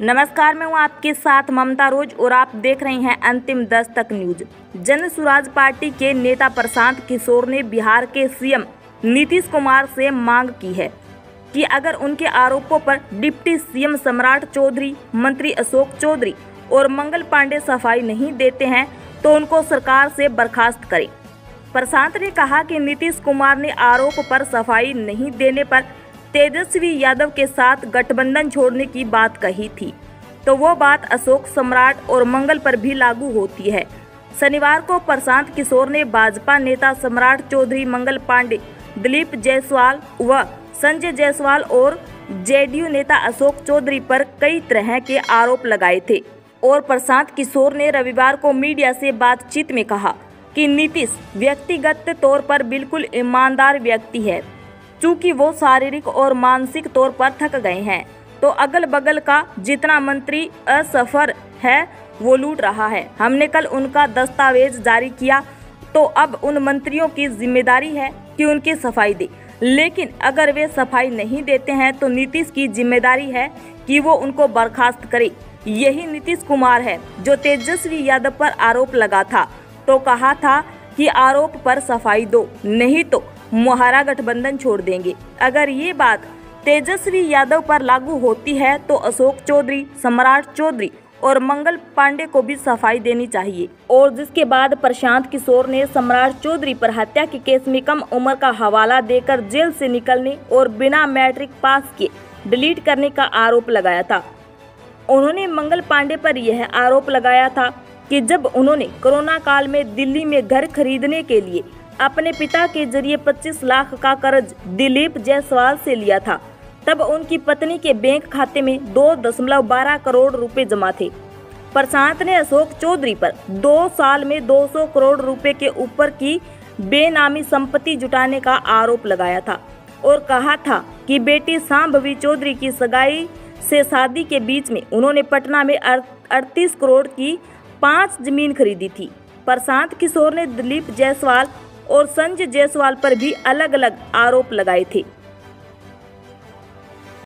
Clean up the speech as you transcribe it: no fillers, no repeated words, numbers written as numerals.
नमस्कार, मैं हूं आपके साथ ममता रोज और आप देख रहे हैं अंतिम दस्तक न्यूज। जन स्वराज पार्टी के नेता प्रशांत किशोर ने बिहार के सीएम नीतीश कुमार से मांग की है कि अगर उनके आरोपों पर डिप्टी सीएम सम्राट चौधरी, मंत्री अशोक चौधरी और मंगल पांडे सफाई नहीं देते हैं तो उनको सरकार से बर्खास्त करें। प्रशांत ने कहा कि नीतीश कुमार ने आरोप पर सफाई नहीं देने पर तेजस्वी यादव के साथ गठबंधन छोड़ने की बात कही थी, तो वो बात अशोक, सम्राट और मंगल पर भी लागू होती है। शनिवार को प्रशांत किशोर ने भाजपा नेता सम्राट चौधरी, मंगल पांडे, दिलीप जायसवाल व संजय जायसवाल और जेडीयू नेता अशोक चौधरी पर कई तरह के आरोप लगाए थे और प्रशांत किशोर ने रविवार को मीडिया से बातचीत में कहा कि नीतीश व्यक्तिगत तौर पर बिल्कुल ईमानदार व्यक्ति है। चूंकि वो शारीरिक और मानसिक तौर पर थक गए हैं, तो अगल बगल का जितना मंत्री असफर है वो लूट रहा है। हमने कल उनका दस्तावेज जारी किया, तो अब उन मंत्रियों की जिम्मेदारी है कि उनकी सफाई दे, लेकिन अगर वे सफाई नहीं देते हैं तो नीतीश की जिम्मेदारी है कि वो उनको बर्खास्त करे। यही नीतीश कुमार है जो तेजस्वी यादव पर आरोप लगा था, तो कहा था कि आरोप पर सफाई दो, नहीं तो मोहरा गठबंधन छोड़ देंगे। अगर ये बात तेजस्वी यादव पर लागू होती है तो अशोक चौधरी, सम्राट चौधरी और मंगल पांडे को भी सफाई देनी चाहिए। और जिसके बाद प्रशांत किशोर ने सम्राट चौधरी पर हत्या के केस में कम उम्र का हवाला देकर जेल से निकलने और बिना मैट्रिक पास किए डिलीट करने का आरोप लगाया था। उन्होंने मंगल पांडे पर यह आरोप लगाया था कि जब उन्होंने कोरोना काल में दिल्ली में घर खरीदने के लिए अपने पिता के जरिए 25 लाख का कर्ज दिलीप जायसवाल से लिया था, तब उनकी पत्नी के बैंक खाते में 2.12 करोड़ रुपए जमा थे। प्रशांत ने अशोक चौधरी पर 2 साल में 200 करोड़ रुपए के ऊपर की बेनामी संपत्ति जुटाने का आरोप लगाया था और कहा था कि बेटी सांभवी चौधरी की सगाई से शादी के बीच में उन्होंने पटना में 38 करोड़ की 5 जमीन खरीदी थी। प्रशांत किशोर ने दिलीप जायसवाल और संजय जायसवाल पर भी अलग अलग आरोप लगाए थे।